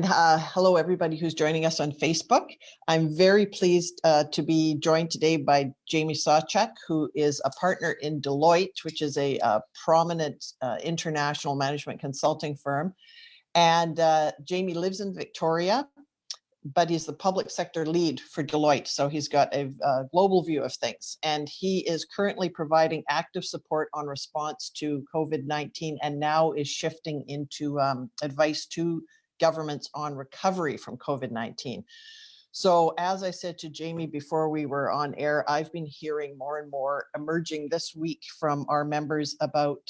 Hello, everybody who's joining us on Facebook. I'm very pleased to be joined today by Jamie Sawchuk, who is a partner in Deloitte, which is a prominent international management consulting firm. And Jamie lives in Victoria, but he's the public sector lead for Deloitte. So he's got a global view of things. And he is currently providing active support on response to COVID-19 and now is shifting into advice to governments on recovery from COVID-19. So as I said to Jamie before we were on air, I've been hearing more and more emerging this week from our members about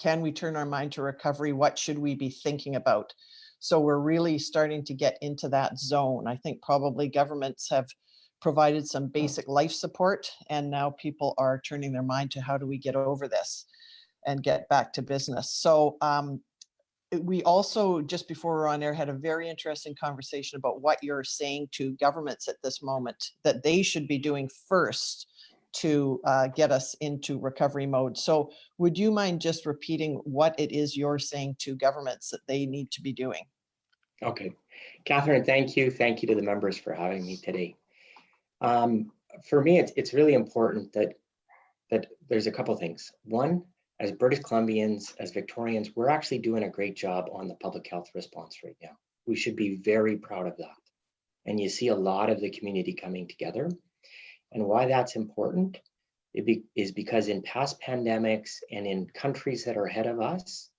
can we turn our mind to recovery? What should we be thinking about? So we're really starting to get into that zone. I think probably governments have provided some basic life support, and now people are turning their mind to how do we get over this and get back to business. So we also, just before we're on air, had a very interesting conversation about what you're saying to governments at this moment that they should be doing first to get us into recovery mode. So would you mind just repeating what it is you're saying to governments that they need to be doing? Okay, Catherine, thank you. Thank you to the members for having me today. For me, it's really important that there's a couple things. One, as British Columbians, as Victorians, we're actually doing a great job on the public health response right now. We should be very proud of that. And you see a lot of the community coming together. And why that's important is because in past pandemics and in countries that are ahead of us,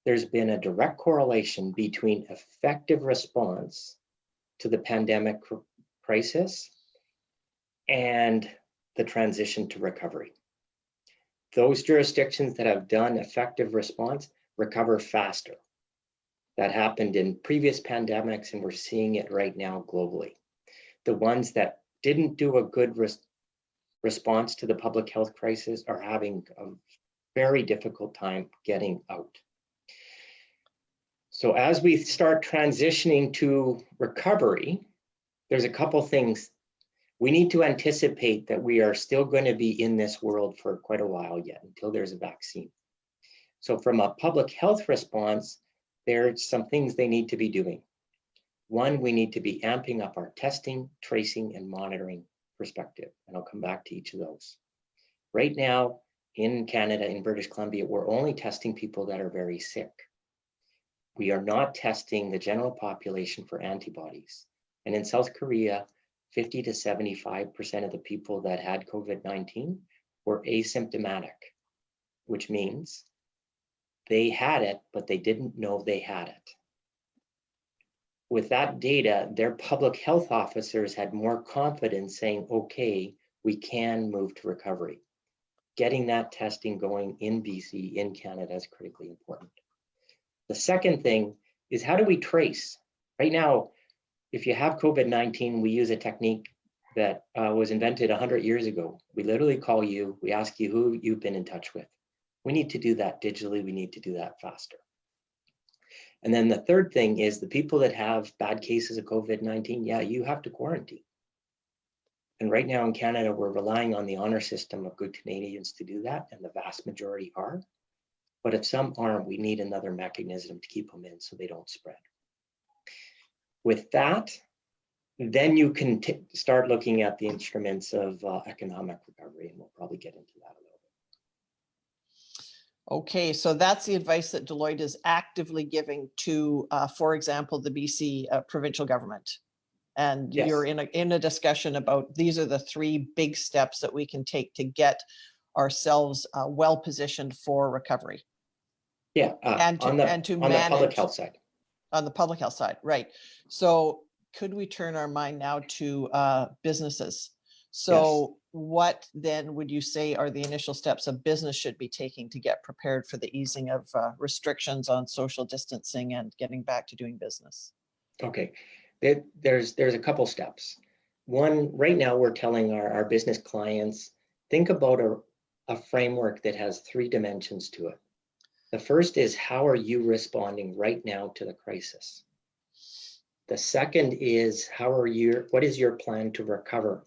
there's been a direct correlation between effective response to the pandemic crisis and the transition to recovery. Those jurisdictions that have done effective response recover faster. That happened in previous pandemics, and we're seeing it right now globally. The ones that didn't do a good response to the public health crisis are having a very difficult time getting out. So as we start transitioning to recovery, there's a couple things. We need to anticipate that we are still going to be in this world for quite a while yet until there's a vaccine. So from a public health response, there's some things they need to be doing. One, we need to be amping up our testing, tracing, and monitoring perspective. And I'll come back to each of those. Right now in Canada, in British Columbia, we're only testing people that are very sick. We are not testing the general population for antibodies. And in South Korea, 50 to 75% of the people that had COVID-19 were asymptomatic, which means they had it, but they didn't know they had it. With that data, their public health officers had more confidence saying, okay, we can move to recovery. Getting that testing going in BC, in Canada, is critically important. The second thing is, how do we trace? Right now, if you have COVID-19, we use a technique that was invented 100 years ago. We literally call you, we ask you who you've been in touch with. We need to do that digitally. We need to do that faster. And then the third thing is the people that have bad cases of COVID-19, yeah, you have to quarantine. And right now in Canada, we're relying on the honor system of good Canadians to do that, and the vast majority are. But if some aren't, we need another mechanism to keep them in so they don't spread. With that, then you can start looking at the instruments of economic recovery, and we'll probably get into that a little bit. Okay, so that's the advice that Deloitte is actively giving to, for example, the BC provincial government. And yes, you're in a discussion about these are the three big steps that we can take to get ourselves well positioned for recovery. Yeah, and to manage the public health side. On the public health side, right. So could we turn our mind now to businesses? So yes, what then would you say are the initial steps a business should be taking to get prepared for the easing of restrictions on social distancing and getting back to doing business? Okay, there's a couple steps. One, right now we're telling our business clients, think about a framework that has three dimensions to it. The first is, how are you responding right now to the crisis? The second is, what is your plan to recover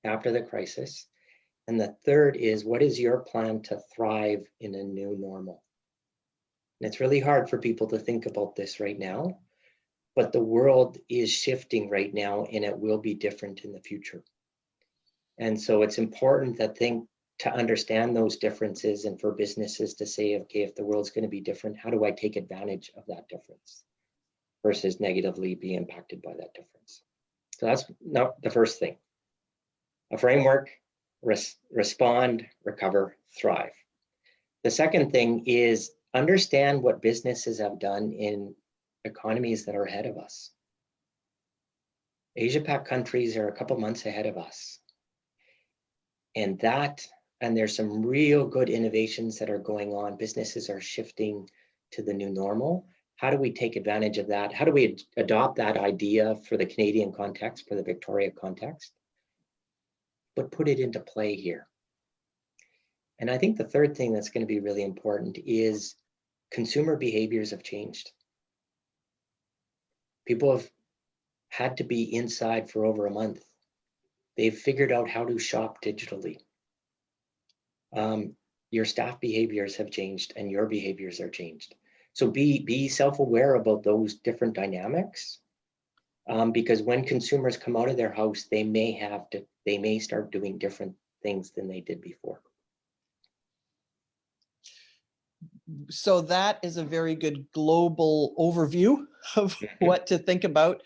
after the crisis? And the third is, what is your plan to thrive in a new normal? And it's really hard for people to think about this right now, but the world is shifting right now, and it will be different in the future. And so it's important to understand those differences, and for businesses to say, okay, if the world's going to be different, how do I take advantage of that difference versus negatively be impacted by that difference? So that's not the first thing. A framework, respond, recover, thrive. The second thing is understand what businesses have done in economies that are ahead of us. Asia Pac countries are a couple months ahead of us. And there's some real good innovations that are going on. Businesses are shifting to the new normal. How do we take advantage of that? How do we adopt that idea for the Canadian context, for the Victoria context, but put it into play here? And I think the third thing that's going to be really important is consumer behaviors have changed. People have had to be inside for over a month. They've figured out how to shop digitally. Your staff behaviors have changed and your behaviors are changed. So be self-aware about those different dynamics, because when consumers come out of their house, they may start doing different things than they did before. So that is a very good global overview of what to think about.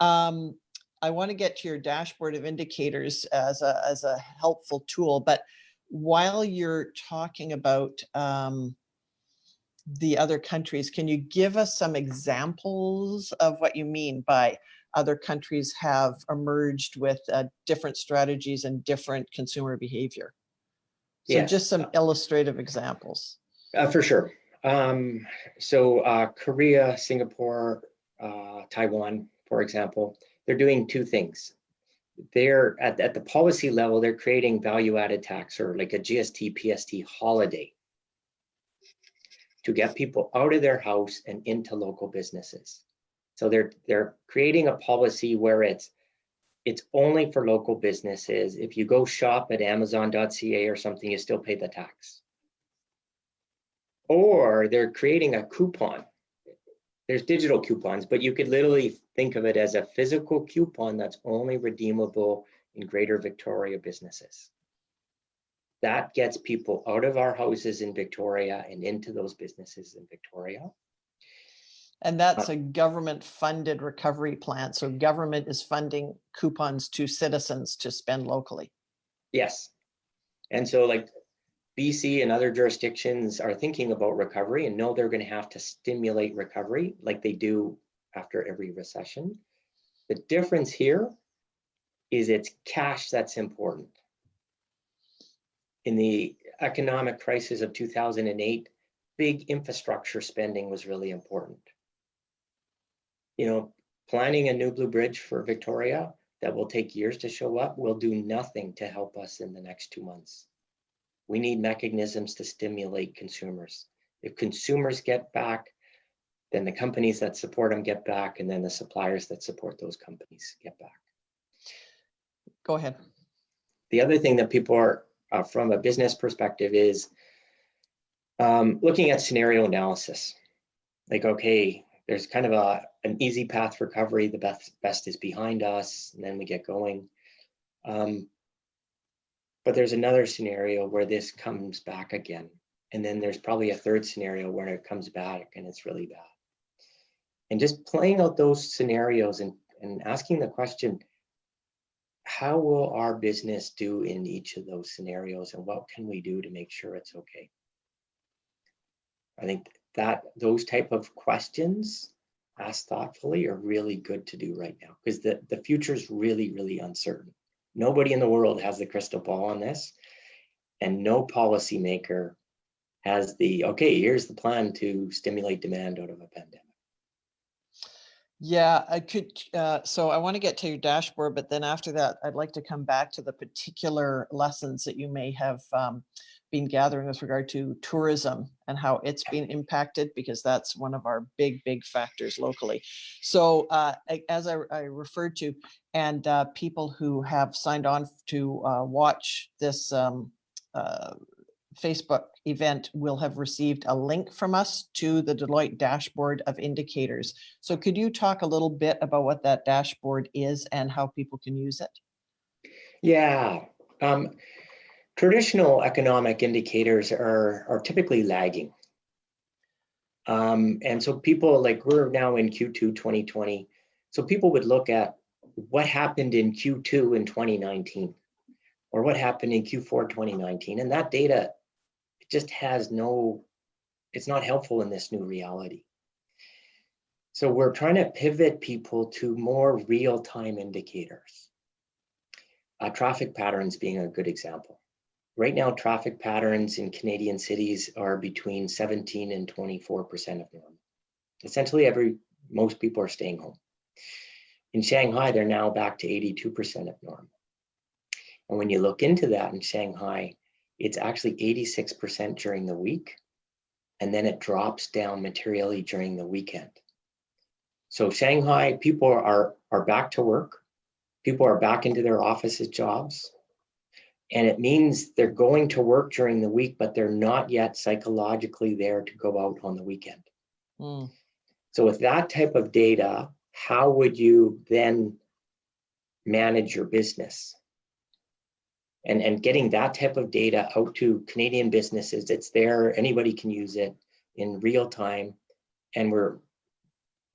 I want to get to your dashboard of indicators as a helpful tool, but while you're talking about the other countries, can you give us some examples of what you mean by other countries have emerged with different strategies and different consumer behavior? So Yes. just some illustrative examples. For sure. So Korea, Singapore, Taiwan, for example, they're doing two things. They're at the policy level, they're creating value-added tax, or like a GST, PST holiday, to get people out of their house and into local businesses. So they're creating a policy where it's only for local businesses. If you go shop at Amazon.ca or something, you still pay the tax. Or they're creating a coupon. There's digital coupons, but you could literally think of it as a physical coupon that's only redeemable in Greater Victoria businesses. That gets people out of our houses in Victoria and into those businesses in Victoria. And that's a government-funded recovery plan. So government is funding coupons to citizens to spend locally. Yes. And so like BC and other jurisdictions are thinking about recovery and know they're going to have to stimulate recovery like they do after every recession. The difference here is it's cash that's important. In the economic crisis of 2008, big infrastructure spending was really important. You know, planning a new Blue Bridge for Victoria that will take years to show up will do nothing to help us in the next 2 months. We need mechanisms to stimulate consumers. If consumers get back, then the companies that support them get back, and then the suppliers that support those companies get back. Go ahead. The other thing that people are, from a business perspective, is looking at scenario analysis. Like, okay, there's kind of an easy path for recovery. The best is behind us, and then we get going. But there's another scenario where this comes back again. And then there's probably a third scenario where it comes back and it's really bad. And just playing out those scenarios and asking the question, how will our business do in each of those scenarios, and what can we do to make sure it's okay? I think that those type of questions asked thoughtfully are really good to do right now, because the future is really, really uncertain. Nobody in the world has the crystal ball on this, and no policymaker has okay, here's the plan to stimulate demand out of a pandemic. Yeah, I could. So I want to get to your dashboard, but then after that, I'd like to come back to the particular lessons that you may have been gathering with regard to tourism and how it's been impacted, because that's one of our big factors locally. So as I referred to, and people who have signed on to watch this Facebook event will have received a link from us to the Deloitte dashboard of indicators. So could you talk a little bit about what that dashboard is and how people can use it? Yeah. Traditional economic indicators are typically lagging. And so people, like, we're now in Q2 2020. So people would look at what happened in Q2 in 2019 or what happened in Q4 2019. And that data, it just has no, it's not helpful in this new reality. So we're trying to pivot people to more real-time indicators. Traffic patterns being a good example. Right now, traffic patterns in Canadian cities are between 17 and 24% of normal. Essentially, most people are staying home. In Shanghai, they're now back to 82% of normal. And when you look into that in Shanghai, it's actually 86% during the week, and then it drops down materially during the weekend. So Shanghai, people are back to work. People are back into their offices jobs. And it means they're going to work during the week, but they're not yet psychologically there to go out on the weekend. Mm. So with that type of data, how would you then manage your business? And getting that type of data out to Canadian businesses, it's there, anybody can use it in real time. And we're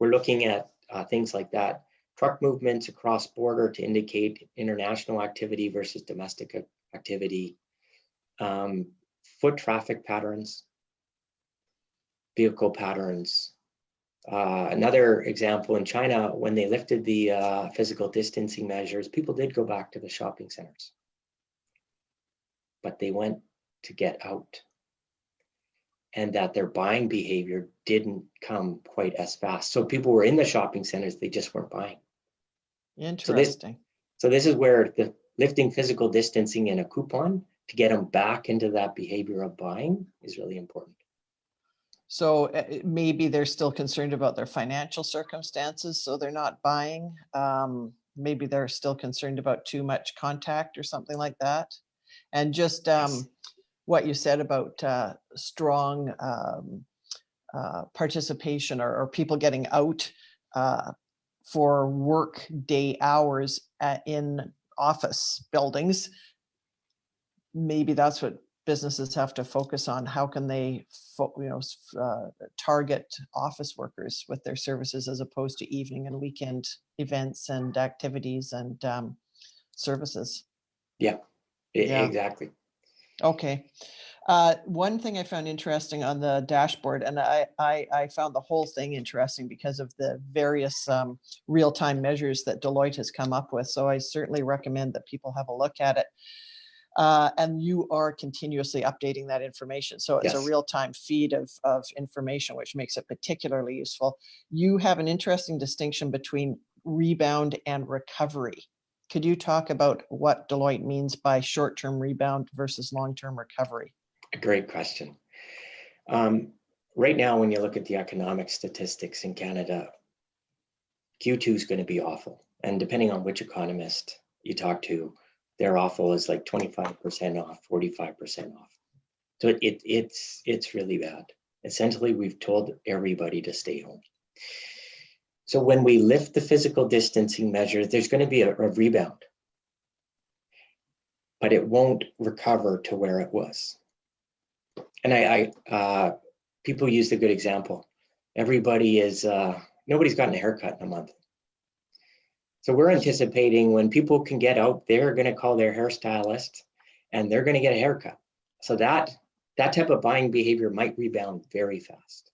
looking at things like that. Truck movements across border to indicate international activity versus domestic activity, foot traffic patterns, vehicle patterns. Another example, in China, when they lifted the physical distancing measures, people did go back to the shopping centers, but they went to get out, and that their buying behavior didn't come quite as fast. So people were in the shopping centers, they just weren't buying. Interesting. So this is where the lifting physical distancing in a coupon to get them back into that behavior of buying is really important. So maybe they're still concerned about their financial circumstances, so they're not buying. Maybe they're still concerned about too much contact or something like that. And just Yes. what you said about strong participation or people getting out for work day hours in office buildings. Maybe that's what businesses have to focus on. How can they target office workers with their services as opposed to evening and weekend events and activities and services? Yeah, exactly. Okay. One thing I found interesting on the dashboard, and I found the whole thing interesting because of the various real-time measures that Deloitte has come up with. So I certainly recommend that people have a look at it. And you are continuously updating that information. So it's a real-time feed of information, which makes it particularly useful. You have an interesting distinction between rebound and recovery. Could you talk about what Deloitte means by short-term rebound versus long-term recovery? A great question. Right now, when you look at the economic statistics in Canada, Q2 is going to be awful. And depending on which economist you talk to, their awful is like 25% off, 45% off. So it's really bad. Essentially, we've told everybody to stay home. So when we lift the physical distancing measures, there's going to be a rebound, but it won't recover to where it was. And people use the good example. Everybody is, nobody's gotten a haircut in a month. So we're anticipating when people can get out, they're going to call their hairstylist and they're going to get a haircut. So that type of buying behavior might rebound very fast.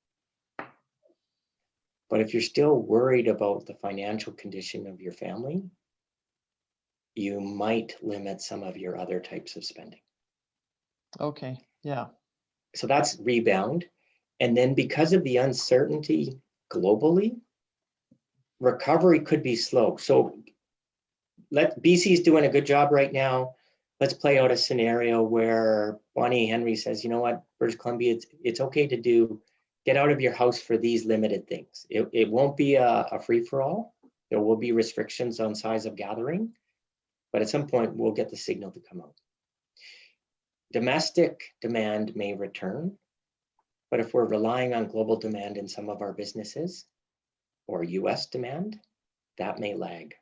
But if you're still worried about the financial condition of your family, you might limit some of your other types of spending. Okay, yeah. So that's rebound. And then because of the uncertainty globally, recovery could be slow. So BC's doing a good job right now. Let's play out a scenario where Bonnie Henry says, you know what, British Columbia, it's okay to get out of your house for these limited things. It won't be a free-for-all. There will be restrictions on size of gathering, but at some point we'll get the signal to come out. domestic demand may return, but if we're relying on global demand in some of our businesses or US demand, that may lag.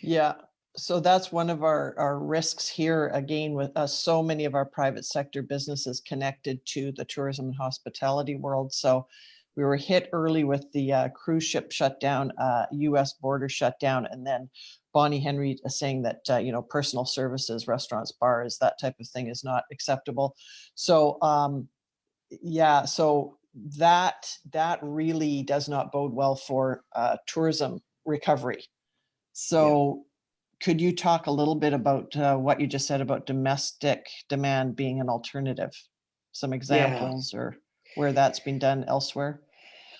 Yeah, so that's one of our risks here, again, with so many of our private sector businesses connected to the tourism and hospitality world. So we were hit early with the cruise ship shutdown, US border shutdown, and then Bonnie Henry saying that, personal services, restaurants, bars, that type of thing is not acceptable. So, yeah, so that really does not bode well for tourism recovery. So could you talk a little bit about what you just said about domestic demand being an alternative? Some examples or where that's been done elsewhere?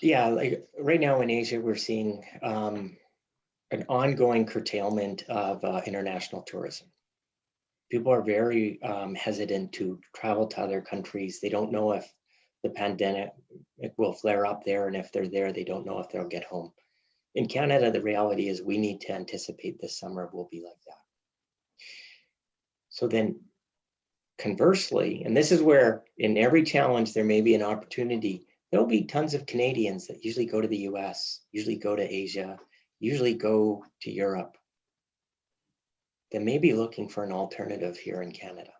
Yeah, like right now in Asia, we're seeing an ongoing curtailment of international tourism. People are very hesitant to travel to other countries. They don't know if the pandemic will flare up there, and if they're there, they don't know if they'll get home. In Canada, the reality is we need to anticipate this summer will be like that. So then conversely, and this is where in every challenge there may be an opportunity, there'll be tons of Canadians that usually go to the US, usually go to Asia, usually go to Europe, that may be looking for an alternative here in Canada.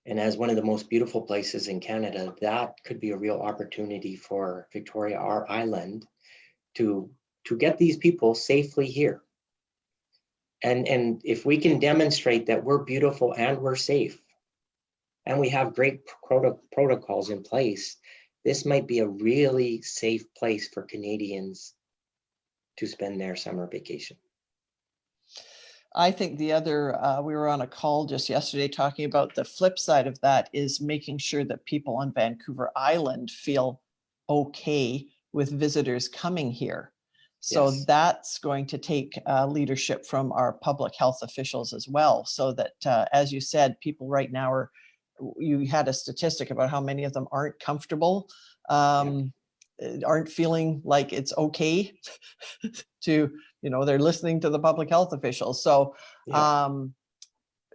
And as one of the most beautiful places in Canada, that could be a real opportunity for Victoria, our island, to get these people safely here. And if we can demonstrate that we're beautiful and we're safe, and we have great protocols in place, this might be a really safe place for Canadians to spend their summer vacation. I think the other, we were on a call just yesterday talking about the flip side of that is making sure that people on Vancouver Island feel okay with visitors coming here. So that's going to take leadership from our public health officials as well. So that, as you said, people right now you had a statistic about how many of them aren't comfortable, aren't feeling like it's okay to, they're listening to the public health officials. So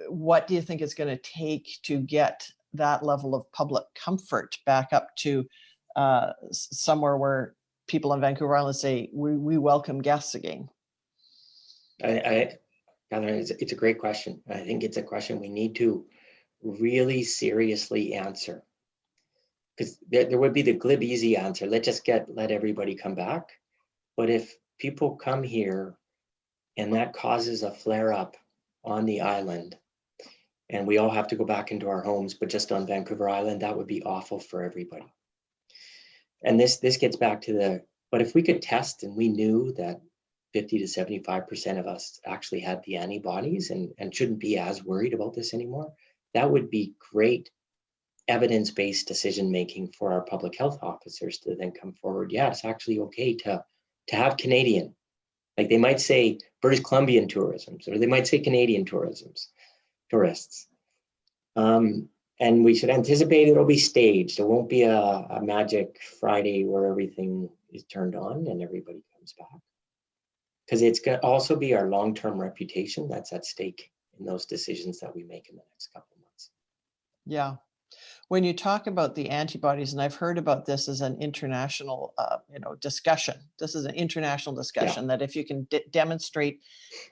what do you think it's going to take to get that level of public comfort back up to somewhere where people in Vancouver Island say, we welcome guests again? It's a great question. I think it's a question we need to really seriously answer, because there would be the glib, easy answer. Let everybody come back. But if people come here and that causes a flare up on the island and we all have to go back into our homes, but just on Vancouver Island, that would be awful for everybody. And this gets back to but if we could test and we knew that 50 to 75% of us actually had the antibodies and shouldn't be as worried about this anymore, that would be great evidence-based decision-making for our public health officers to then come forward. Yeah, it's actually okay to have Canadian, like they might say British Columbian tourisms, or they might say Canadian tourists. And we should anticipate it'll be staged. It won't be a magic Friday where everything is turned on and everybody comes back. Because it's going to also be our long-term reputation that's at stake in those decisions that we make in the next couple of months. Yeah. When you talk about the antibodies, and I've heard about this as an international, discussion. This is an international discussion that if you can demonstrate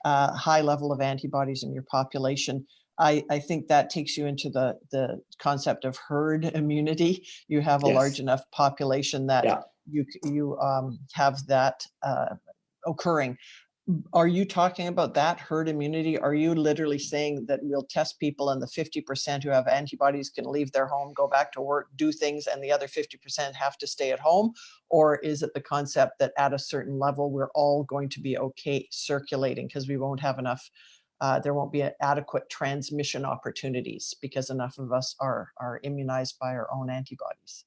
a high level of antibodies in your population, I think that takes you into the concept of herd immunity. You have a large enough population that you have that occurring. Are you talking about that herd immunity? Are you literally saying that we'll test people and the 50% who have antibodies can leave their home, go back to work, do things, and the other 50% have to stay at home? Or is it the concept that at a certain level, we're all going to be okay circulating because we won't have enough, there won't be adequate transmission opportunities because enough of us are immunized by our own antibodies?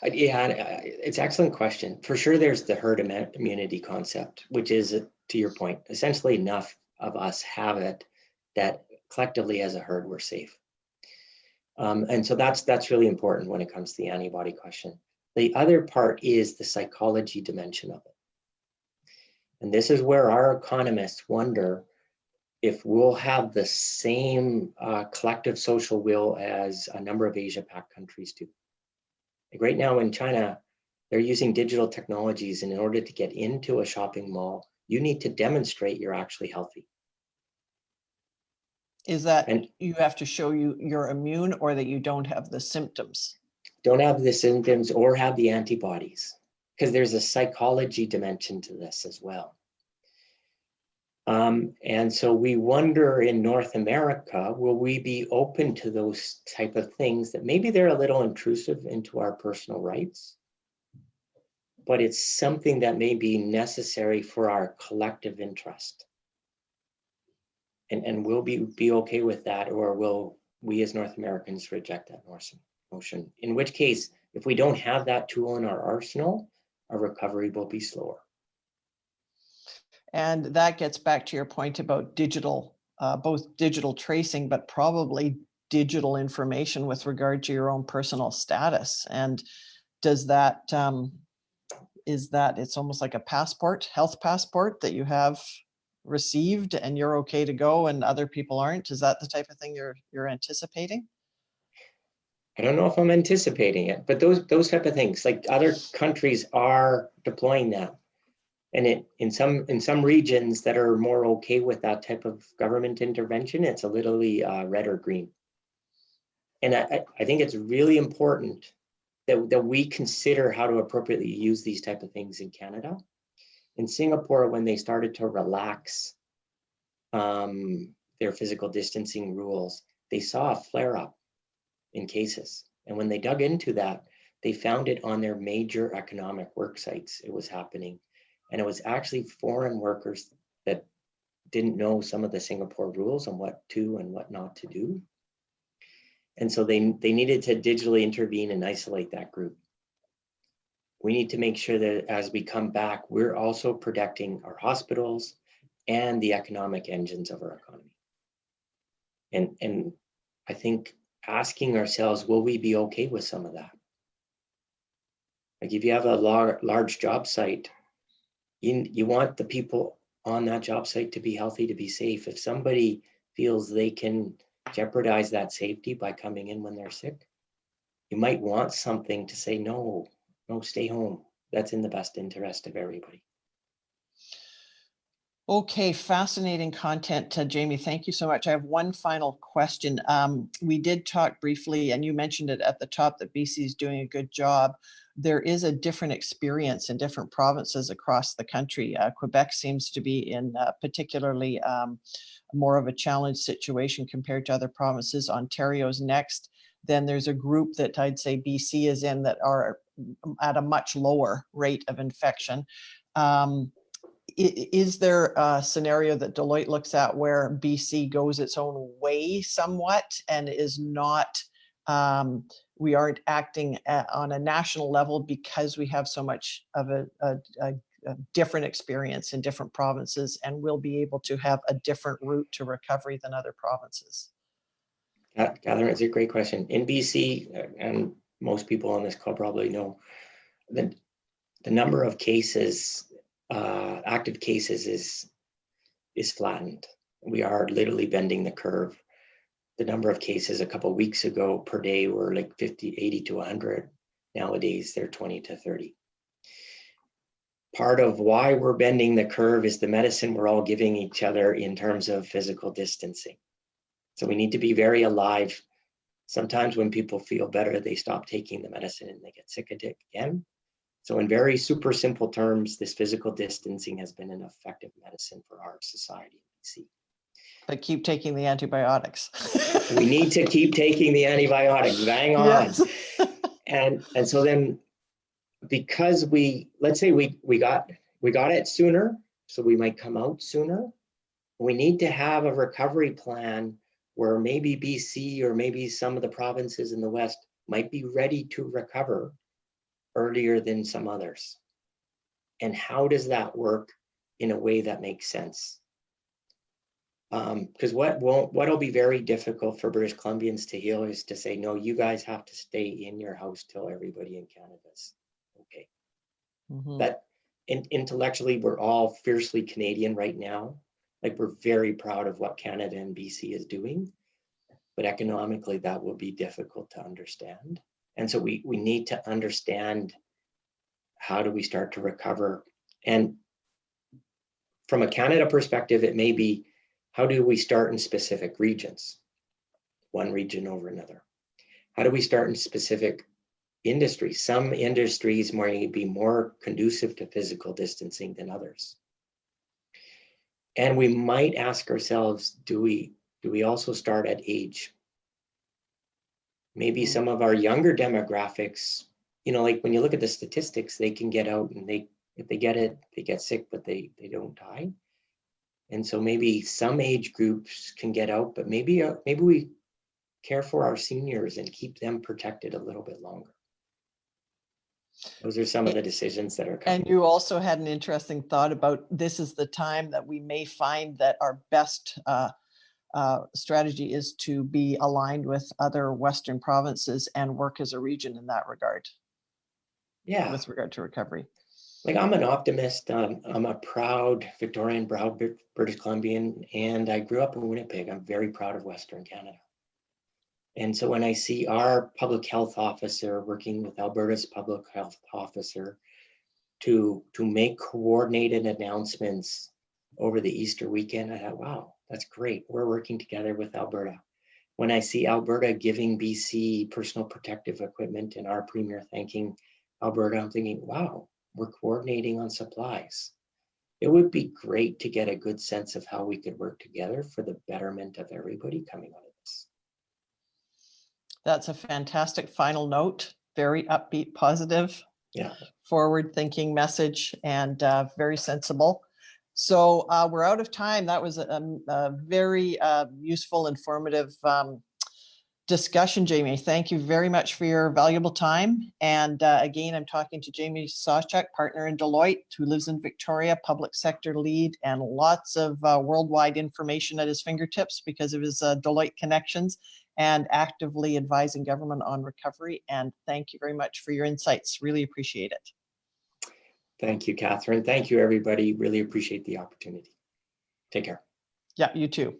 Yeah, it's an excellent question. For sure, there's the herd immunity concept, which is, to your point, essentially enough of us have it that collectively as a herd, we're safe. And so that's really important when it comes to the antibody question. The other part is the psychology dimension of it. And this is where our economists wonder, if we'll have the same collective social will as a number of Asia Pac countries do. Like right now in China, they're using digital technologies, and in order to get into a shopping mall, you need to demonstrate you're actually healthy. Is that And you have to show you're immune, or that you don't have the symptoms? don't have the symptoms or have the antibodies, because there's a psychology dimension to this as well. And so we wonder in North America, will we be open to those type of things that maybe they're a little intrusive into our personal rights, but it's something that may be necessary for our collective interest. And will be okay with that, or will we as North Americans reject that notion? In which case, if we don't have that tool in our arsenal, our recovery will be slower. And that gets back to your point about digital, both digital tracing, but probably digital information with regard to your own personal status. And does that, is that it's almost like a passport, health passport that you have received and you're okay to go and other people aren't? Is that the type of thing you're anticipating? I don't know if I'm anticipating it, but those type of things, like other countries are deploying that. And in some regions that are more okay with that type of government intervention, it's a literally red or green. And I think it's really important that we consider how to appropriately use these type of things in Canada. In Singapore, when they started to relax their physical distancing rules, they saw a flare up in cases. And when they dug into that, they found it on their major economic work sites. It was happening. And it was actually foreign workers that didn't know some of the Singapore rules on what to and what not to do. And so they needed to digitally intervene and isolate that group. We need to make sure that as we come back, we're also protecting our hospitals and the economic engines of our economy. And I think asking ourselves, will we be okay with some of that? Like if you have a large job site, you want the people on that job site to be healthy, to be safe. If somebody feels they can jeopardize that safety by coming in when they're sick, you might want something to say, no, stay home. That's in the best interest of everybody. Okay, fascinating content, Jamie. Thank you so much. I have one final question. We did talk briefly, and you mentioned it at the top, that BC is doing a good job. There is a different experience in different provinces across the country. Quebec seems to be in particularly more of a challenged situation compared to other provinces. Ontario's next. Then there's a group that I'd say BC is in that are at a much lower rate of infection. Is there a scenario that Deloitte looks at where BC goes its own way somewhat and is not, we aren't acting on a national level because we have so much of a different experience in different provinces, and we'll be able to have a different route to recovery than other provinces? Catherine, it's a great question. In BC, and most people on this call probably know, the number of cases, active cases is flattened. We are literally bending the curve. The number of cases a couple of weeks ago per day were like 50, 80 to 100. Nowadays, they're 20 to 30. Part of why we're bending the curve is the medicine we're all giving each other in terms of physical distancing. So we need to be very alive. Sometimes when people feel better, they stop taking the medicine and they get sick again. So in very super simple terms, this physical distancing has been an effective medicine for our society in BC. But keep taking the antibiotics. We need to keep taking the antibiotics, bang on. Yes. And so then, because let's say we got it sooner, so we might come out sooner. We need to have a recovery plan where maybe BC or maybe some of the provinces in the West might be ready to recover earlier than some others. And how does that work in a way that makes sense? Because what'll be very difficult for British Columbians to heal is to say, no, you guys have to stay in your house till everybody in Canada's okay. Mm-hmm. That intellectually, we're all fiercely Canadian right now. Like, we're very proud of what Canada and BC is doing, but economically that will be difficult to understand. And so we need to understand, how do we start to recover? And from a Canada perspective, it may be, how do we start in specific regions, one region over another? How do we start in specific industries? Some industries might be more conducive to physical distancing than others. And we might ask ourselves, do we also start at age? Maybe some of our younger demographics, like when you look at the statistics, they can get out and if they get it, they get sick, but they don't die. And so maybe some age groups can get out, but maybe we care for our seniors and keep them protected a little bit longer. Those are some of the decisions that are coming. And you also had an interesting thought about, this is the time that we may find that our best strategy is to be aligned with other Western provinces and work as a region in that regard. Yeah. With regard to recovery. Like, I'm an optimist. I'm a proud Victorian, proud British Columbian, and I grew up in Winnipeg. I'm very proud of Western Canada. And so when I see our public health officer working with Alberta's public health officer to make coordinated announcements over the Easter weekend, I thought, wow, that's great. We're working together with Alberta. When I see Alberta giving BC personal protective equipment and our premier thanking Alberta, I'm thinking, wow, we're coordinating on supplies. It would be great to get a good sense of how we could work together for the betterment of everybody coming out of this. That's a fantastic final note. Very upbeat, positive, forward-thinking message, and very sensible. So we're out of time. That was a very useful, informative discussion, Jamie. Thank you very much for your valuable time. And again, I'm talking to Jamie Sawchuk, partner in Deloitte, who lives in Victoria, public sector lead, and lots of worldwide information at his fingertips because of his Deloitte connections, and actively advising government on recovery. And thank you very much for your insights. Really appreciate it. Thank you, Catherine. Thank you, everybody. Really appreciate the opportunity. Take care. Yeah, you too.